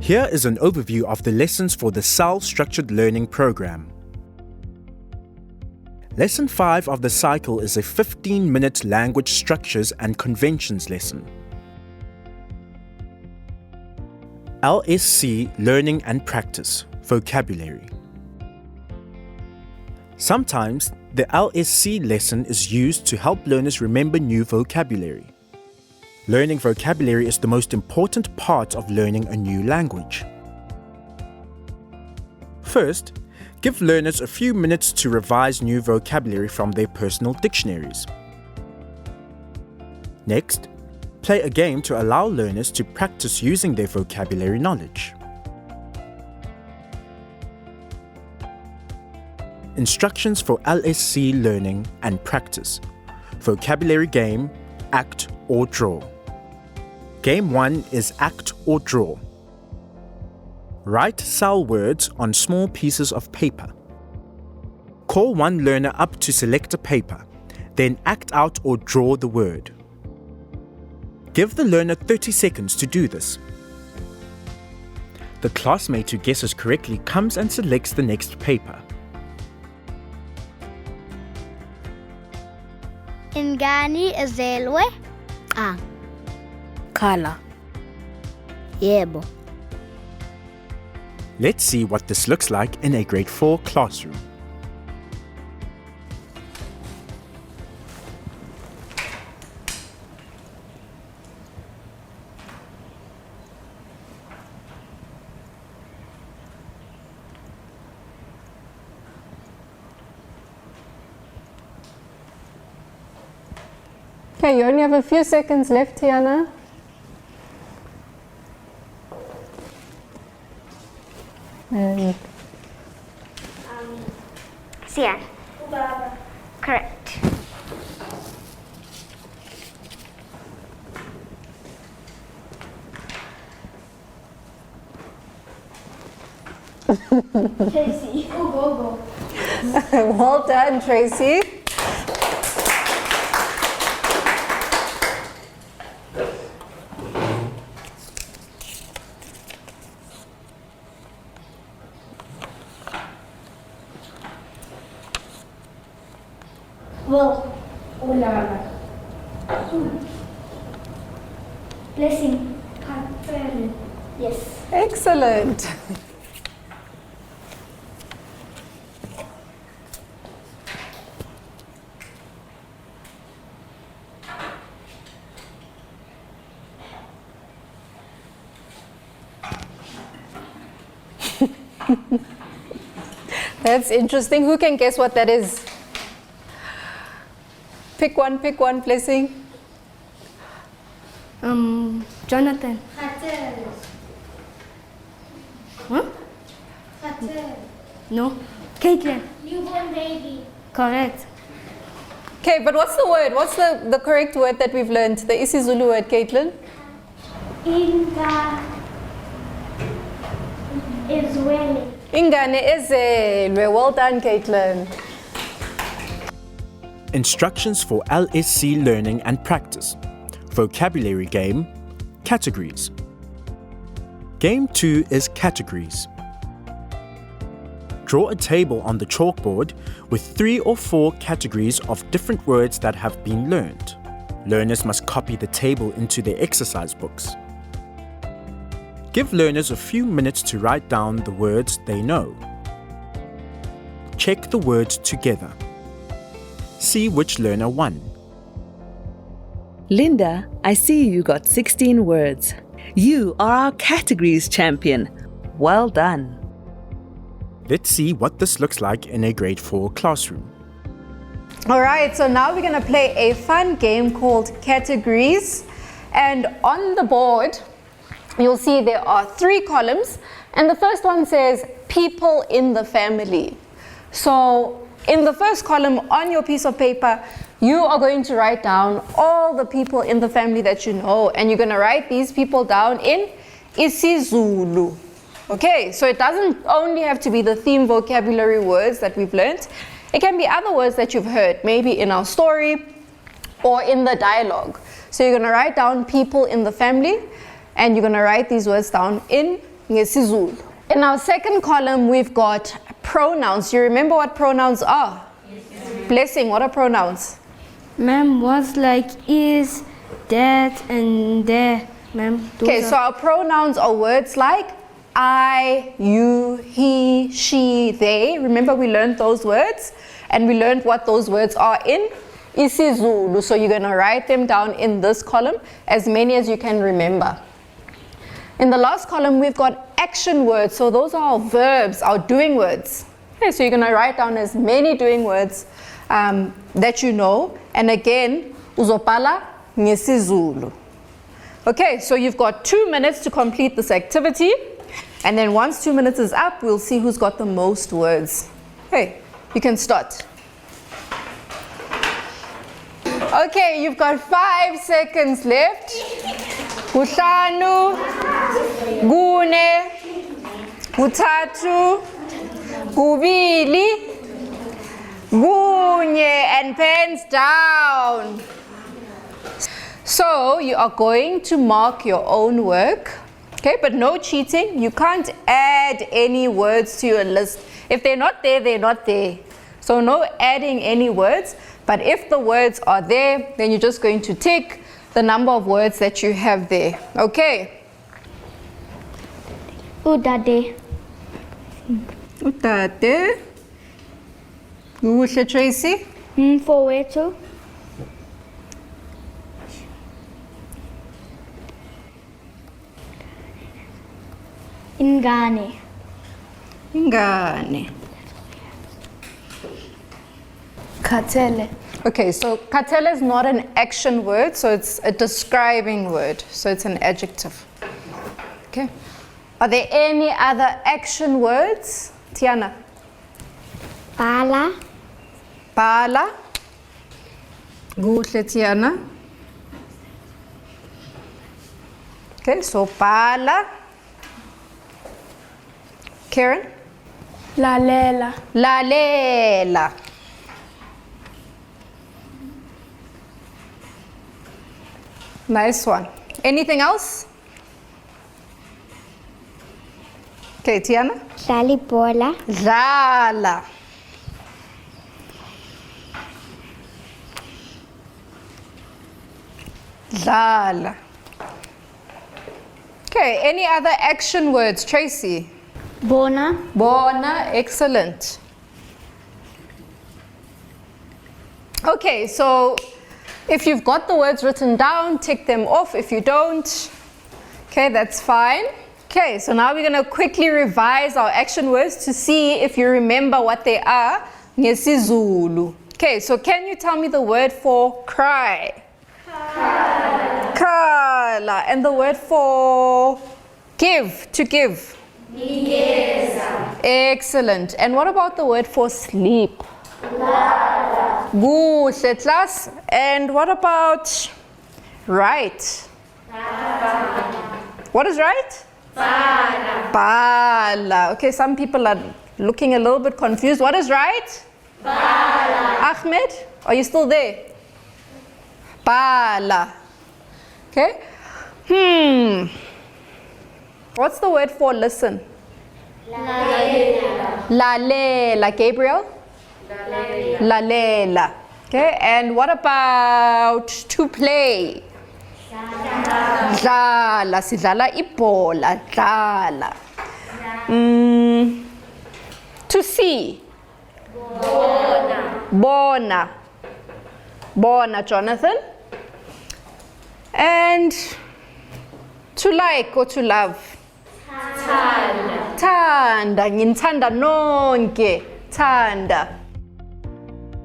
Here is an overview of the lessons for the SAL Structured Learning Program. Lesson 5 of the cycle is a 15-minute language structures and conventions lesson. LSC Learning and Practice, Vocabulary. Sometimes, the LSC lesson is used to help learners remember new vocabulary. Learning vocabulary is the most important part of learning a new language. First, give learners a few minutes to revise new vocabulary from their personal dictionaries. Next, play a game to allow learners to practice using their vocabulary knowledge. Instructions for LSC learning and practice. Vocabulary game, act or draw. Game 1 is act or draw. Write SAL words on small pieces of paper. Call one learner up to select a paper, then act out or draw the word. Give the learner 30 seconds to do this. The classmate who guesses correctly comes and selects the next paper. Ingani ezelwe? Khala. Yebo. Let's see what this looks like in a grade 4 classroom. Okay, you only have a few seconds left, Tiana. Sian. Correct. Tracy. Go. Well done, Tracy. Well, blessing. Yes. Excellent. That's interesting. Who can guess what that is? Pick one, Blessing. Jonathan. Huh? No. Caitlin. Newborn baby. Correct. Okay, but what's the word? What's the correct word that we've learned? The isiZulu word, Caitlin? Ingane ezelwe. Well done, Caitlin. Instructions for LSC learning and practice. Vocabulary game, categories. Game 2 is categories. Draw a table on the chalkboard with 3 or 4 categories of different words that have been learned. Learners must copy the table into their exercise books. Give learners a few minutes to write down the words they know. Check the words together. See which learner won. Linda, I see you got 16 words. You are our categories champion. Well done. Let's see what this looks like in a grade 4 classroom. All right, so now we're going to play a fun game called Categories. And on the board, you'll see there are 3 columns. And the first one says people in the family. So in the first column on your piece of paper, you are going to write down all the people in the family that you know. And you're going to write these people down in isiZulu. Okay, so it doesn't only have to be the theme vocabulary words that we've learned. It can be other words that you've heard, maybe in our story or in the dialogue. So you're going to write down people in the family, and you're going to write these words down in ngesiZulu. In our second column, we've got pronouns. You remember what pronouns are? Yes. Blessing, what are pronouns? Ma'am, was like is, that, and there. Ma'am. Okay, so our pronouns are words like I, you, he, she, they. Remember we learned those words? And we learned what those words are in isiZulu. So you're going to write them down in this column, as many as you can remember. In the last column, we've got action words. So those are our verbs, our doing words. Okay, so you're going to write down as many doing words that you know. And again, uzopala ngesiZulu. Okay, so you've got 2 minutes to complete this activity. And then once 2 minutes is up, we'll see who's got the most words. Okay, you can start. Okay, you've got 5 seconds left. Kuhlanu, kune, kuthathu, kubili, kunye, and pens down. So you are going to mark your own work, okay, but no cheating. You can't add any words to your list. If they're not there, they're not there. So no adding any words, but if the words are there, then you're just going to tick the number of words that you have there, okay? Udade. Utate. Kuhle, Tracy. Mfowethu. Ingane. Ingane. Katele. Okay, so katela is not an action word, so it's a describing word, so it's an adjective. Okay. Are there any other action words? Tiana. Bala. Bala. Kuhle, Tiana. Okay, so bala. Karen. Lalela. Lalela. Nice one. Anything else? Okay, Tiana. Dlala. Dlala. Dlala. Okay, any other action words, Tracy? Bona. Bona, excellent. Okay, so if you've got the words written down, tick them off. If you don't, okay, that's fine. Okay, so now we're going to quickly revise our action words to see if you remember what they are. NgesiZulu. Okay, so can you tell me the word for cry? Kala. Kala. And the word for give, to give? Nigeza. Excellent. And what about the word for sleep? Lala. Good, class. And what about right? Bala. What is right? Bala. Bala. Okay, some people are looking a little bit confused. What is right? Bala. Ahmed, are you still there? Bala. Okay. What's the word for listen? Lalela. Lalela. Gabriel? Lalela. Lalela. Okay, and what about to play? Dlala. Sidlala ibhola. Dlala. To see? Bona. Bona. Bona, Jonathan. And to like or to love? Thanda. Thanda. Ngithanda nonke. Thanda.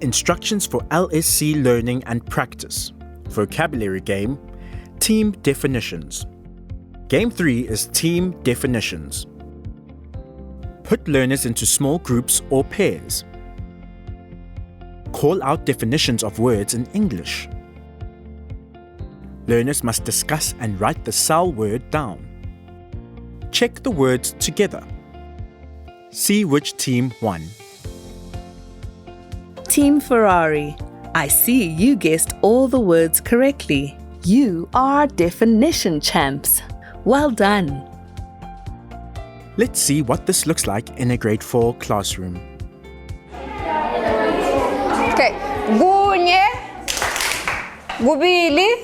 Instructions for LSC learning and practice. Vocabulary game, team definitions. Game 3 is team definitions. Put learners into small groups or pairs. Call out definitions of words in English. Learners must discuss and write the SAL word down. Check the words together. See which team won. Team Ferrari, I see you guessed all the words correctly. You are definition champs. Well done. Let's see what this looks like in a grade 4 classroom. Okay. Kunye, kubili,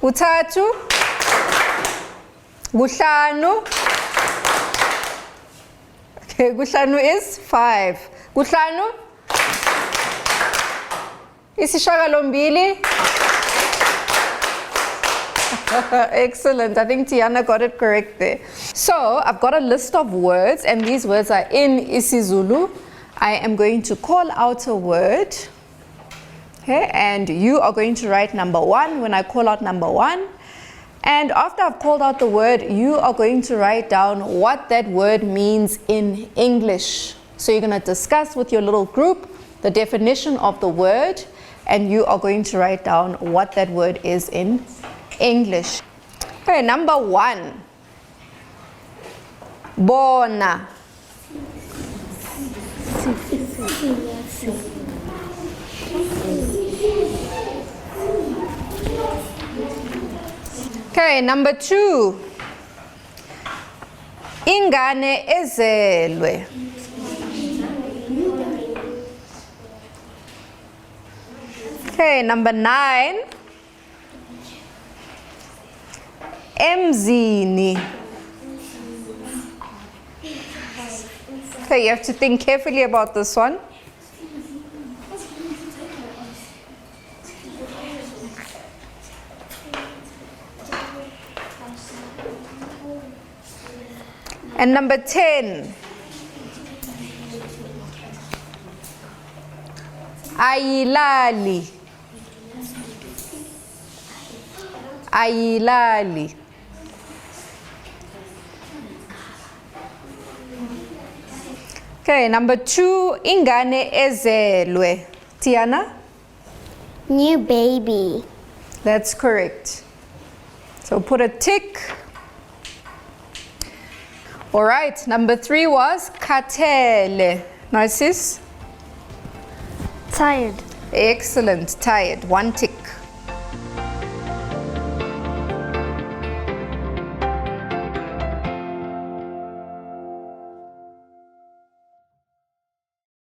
kuthathu, kuhlanu. Okay, kuhlanu is 5. Kuhlanu, isishagalombili. Excellent. I think Tiana got it correct there. So I've got a list of words and these words are in isiZulu. I am going to call out a word. Okay, and you are going to write number 1 when I call out number 1. And after I've called out the word, you are going to write down what that word means in English. So you're going to discuss with your little group the definition of the word and you are going to write down what that word is in English. Okay, number 1. Bona. Okay, number 2. Ingane ezelwe. Okay, number 9. Emzini. Okay, you have to think carefully about this one. And number 10. Ayilali. Ayilali. Okay, number 2, ingane ezelwe. Tiana? New baby. That's correct. So put a tick. All right, number 3 was katele. Narcissus? Tired. Excellent, tired. 1 tick.